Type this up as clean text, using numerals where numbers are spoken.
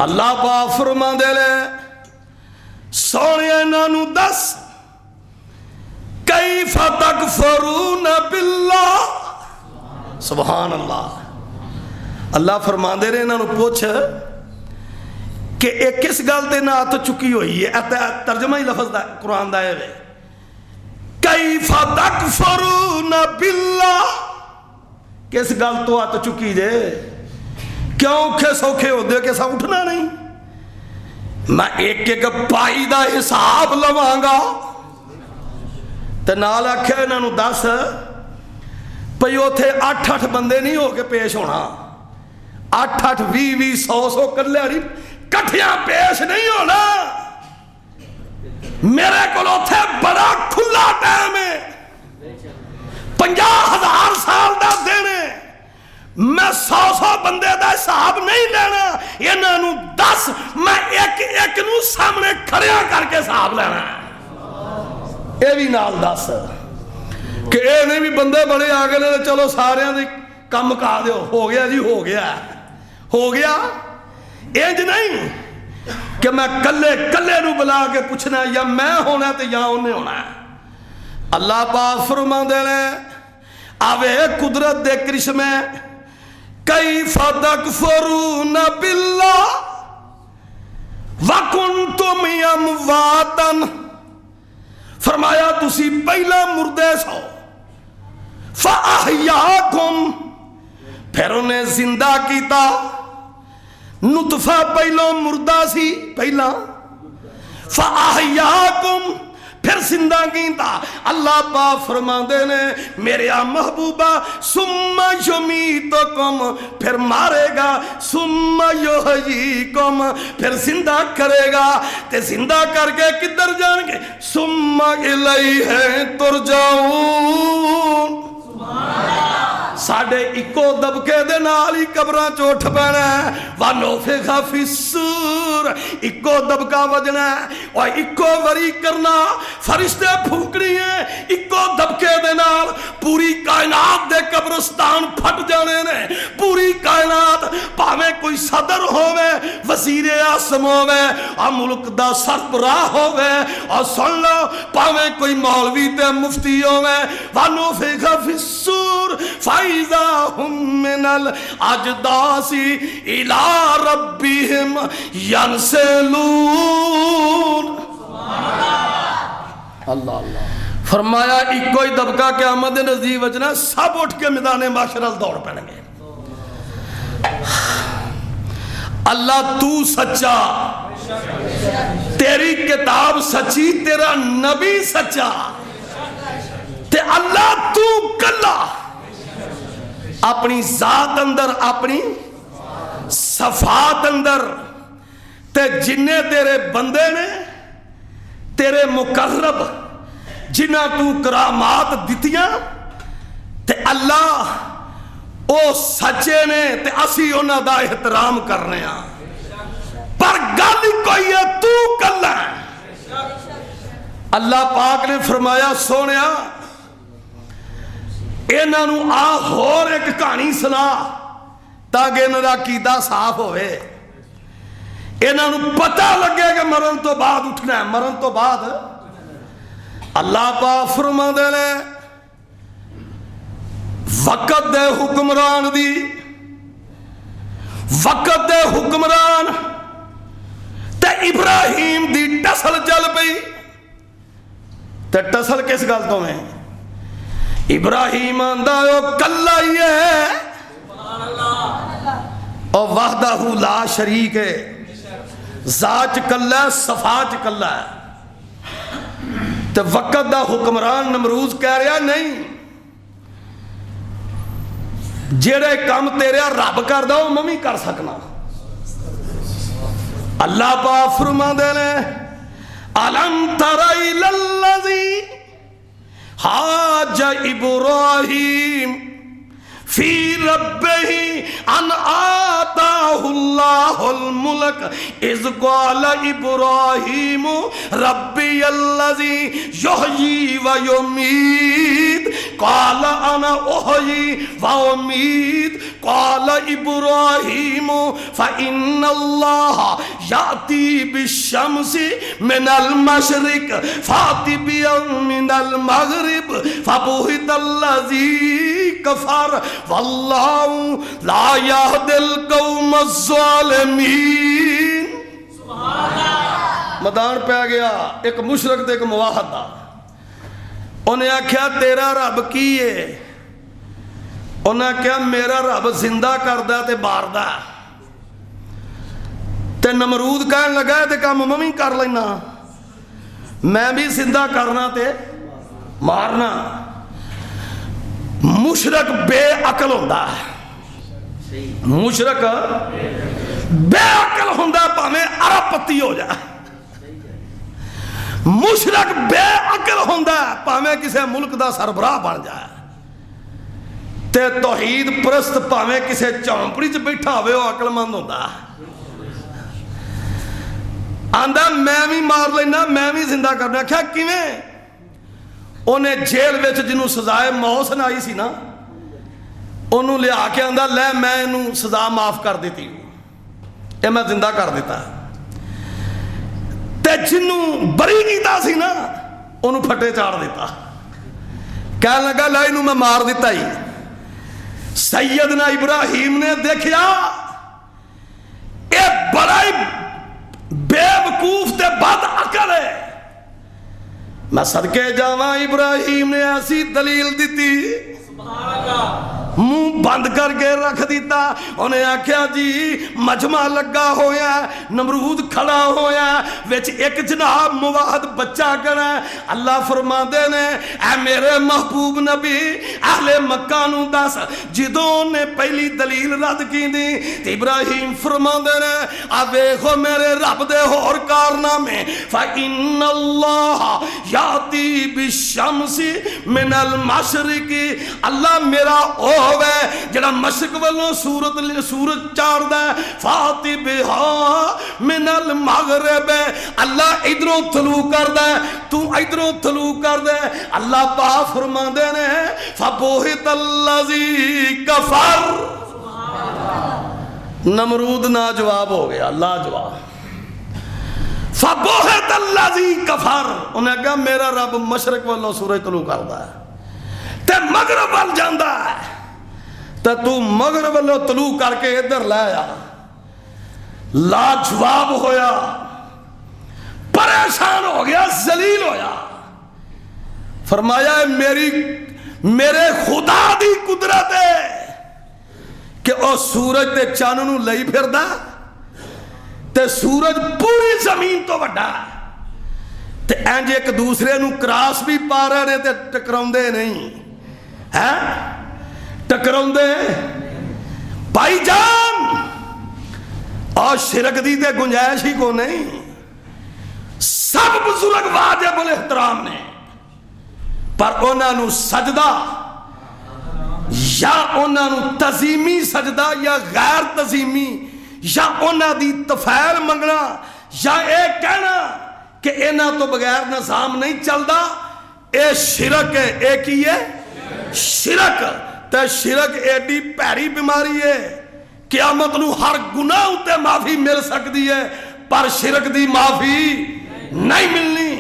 اللہ پاک فرماندے نے سونے انہاں نوں دس کیف تکفرون باللہ. سبحان اللہ. اللہ فرماندے نے انہاں نوں پوچھ کہ ایک کس گل تے نات چکی ہوئی ہے. ترجمہ ہی لفظ دا قرآن دا ہے کیف تکفرون باللہ. کس گل تو آت چکی جے کیوں اوکھے سوکھے ہو دے کہ سا اٹھنا نہیں. میں ایک ایک پائی دا حساب لواں گا تے نال آکھیا انہاں نوں دس پئی اوتھے 8 بندے نہیں ہو کے پیش ہونا. 8 20 100 کلے نہیں کٹھیاں پیش نہیں ہونا. میرے کو اوتھے بڑا کھلا ٹائم ہے. 50,000 سال دا دینے میں 100 بندے دا حساب نہیں لینا. انہاں نوں دس میں ایک ایک نوں سامنے کھڑیاں کر کے حساب لینا. اے بھی نال دس کہ اے نہیں بھی بندے بڑے آگے نے چلو سارے دی کم مکا دیو. ہو گیا جی ہو گیا ہو گیا. انج نہیں کہ میں کلے کلے نو بلا کے پوچھنا یا میں ہونا تے یا انہیں ہونا. اللہ پاک فرماندے نے آوے قدرت دے کرشمے کیف تکفرون باللہ وکنتم امواتا. فرمایا تسی پہلا مردے سو فاحیاکم پھر انہیں زندہ کیتا. نطفہ پہلو مردہ سی پہلا فاحیاکم پھر زندہ کیتا. اللہ پاک فرماندے نے میرے محبوبہ ثم یمیتکم پھر مارے گا ثم یحییکم پھر زندہ کرے گا تے زندہ کر کے کدھر جان گے ثم الیہ ترجعون. ساڑھے اکو دبکے دے نال ہی قبراں چوٹھ پینا ہے. وَنُفِخَ فِي الصُّورِ اکو دبکا وجنا ہے اور اکو وری کرنا فرشتے پھونکڑی ہیں. اکو دبکے دے نال پوری کائنات دے قبرستان پھٹ جانے نے. پوری کائنات پاویں کوئی صدر ہووے وزیر اعظم ہووے اور ملک دا سربراہ ہووے اور سن لو پاویں کوئی مولوی تے مفتی ہووے وَنُفِخَ فِي الصُّورِ فَإِذَا هُمْ مِنَ الْأَجْدَاثِ إِلَىٰ رَبِّهِمْ يَنْسِلُونَ. اللہ اللہ. فرمایا ایک کوئی دبکہ قیامت نزدیک وجنا سب اٹھ کے میدان معاشر دوڑ پڑیں گے. اللہ تو سچا تیری کتاب سچی تیرا نبی سچا تے اللہ تو کلا اپنی ذات اندر اپنی صفات اندر تے جننے تیرے بندے نے تیرے مقرب جنہ تو کرامات دتیاں تے اللہ او سچے نے تے اسی انہاں دا احترام کرنے ہاں. پر گل کوئی ہے تو کلا ہے. اللہ پاک نے فرمایا سونیا انہاں نوں آ ہور ایک کہانی سنا تاکہ انہاں دا عقیدہ صاف ہوئے. انہاں نوں پتہ لگے کہ مرن تو بعد اٹھنا ہے. مرن تو بعد اللہ پاک فرماندے نے وقت دے حکمران دی وقت دے حکمران تے ابراہیم دی ٹسل چل پئی. تے ٹسل کس گل تو میں ابراہیم آندا او کلا ہی ہے او وحدہ لا شریک ہے. ذات کلا ہے صفات کلا ہے. تے وقت دا حکمران نمروز کہہ رہا نہیں جیڑے کام تیرے رب کر دا میں بھی کر سکنا. اللہ پاک فرماندے نے الم تر الی الذی حاج ابراہیم فی ربہ ان آتاہ اللہ الملک اذ قال ابراہیم ربی الذی یحیی و یمیت قال انا احیی و امیت قال ابراہیم فإن اللہ یأتی بالشمس من المشرق فأت بها من المغرب فبہت الذی کفر واللہ لا یہدی القوم الظالمین. میدان پہ گیا ایک مشرک تے ایک موحد دا. انہیں آکھیا تیرا رب کی ہے؟ انہیں آکھیا میرا رب زندہ کردہ تے باردہ. تے نمرود کہنے لگا تے کام میں کر لینا، میں بھی زندہ کرنا تے مارنا. مشرک بے عقل ہوندہ ہے، مشرک بے عقل ہوندہ پاہمیں عرب پتی ہو جائے. مشرک بے عقل ہوندہ پاہمیں کسے ملک دا سربراہ بن جائے. تے توحید پرست پاہمیں کسے چومپڑی چ بیٹھا ہوئے وہ عقل مند ہوندہ. آندہ میں بھی مار لینا، میں بھی زندہ کرنا. کیا کیویں؟ انہیں جیل وچ جنہوں سزائے موت نہ آئی سی نا، انہوں لے آکے آندہ لے میں انہوں سزا معاف کر دیتی ہوں، اے میں زندہ کر دیتا. تے جنہوں بری کیتا سی نا انہوں پھٹے چاڑ دیتا. کہنے لگا لے انہوں میں مار دیتا ہی. سیدنا ابراہیم نے دیکھیا اے بڑا بے وقوف تے بد عقل ہے. میں صدقے جاواں ابراہیم نے ایسی دلیل دیتی، منہ بند کر کے رکھ دیتا. انہیں آکھیا جی مجمع لگا ہویا، نمرود کھڑا ہویا، وچ ایک جناب موحد بچہ کرا. اللہ فرما دے نے اے میرے محبوب نبی اہل مکہ نو دس جدوں نے پہلی دلیل رد کی دی تے ابراہیم فرما دے نے آ ویکھو میرے رب دے ہور کارنامے. فإن اللہ یاتی بالشمس من المشرق، اللہ میرا او ہوئے جڑا مشرق والوں سورج چار دے. فاتی بہا من المغرب، اللہ ادھروں طلوع کر دے تو ادھروں طلوع کر دے. اللہ پاک فرما دے نے فبہت الذی کفر. نمرود ناجواب ہو گیا، لاجواب. فبہت الذی کفر، انہیں کہا میرا رب مشرق والوں سورج طلوع کردا ہے تے مغرب وال جاندا ہے، تے تو مغرب والوں طلوع کر کے ادھر لے آیا. لاجواب ہویا، پریشان ہو گیا، ذلیل ہویا. فرمایا میرے خدا دی قدرت ہے کہ او سورج تے چاند نو لئی پھردا تے سورج پوری زمین تو وڈا ہے تے انج ایک دوسرے نو کراس بھی پا رہے نے تے ٹکراؤندے نہیں ہیں، ٹکراؤندے بھائی جان. اور شرک دی تے گنجائش ہی کو نہیں. سب بزرگ واجب الاحترام نے، پر انہاں نو سجدہ یا انہاں نو تزیمی سجدہ یا غیر تزیمی یا انہاں دی تفعیل منگنا یا اے کہنا کہ انہاں تو بغیر نظام نہیں چلدا، اے شرک ہے. اے کی ہے شرک. تے شرک ایڈی پیڑی بیماری ہے قیامت نو ہر گناہ تے معافی مل سکتی ہے پر شرک دی معافی نہیں ملنی.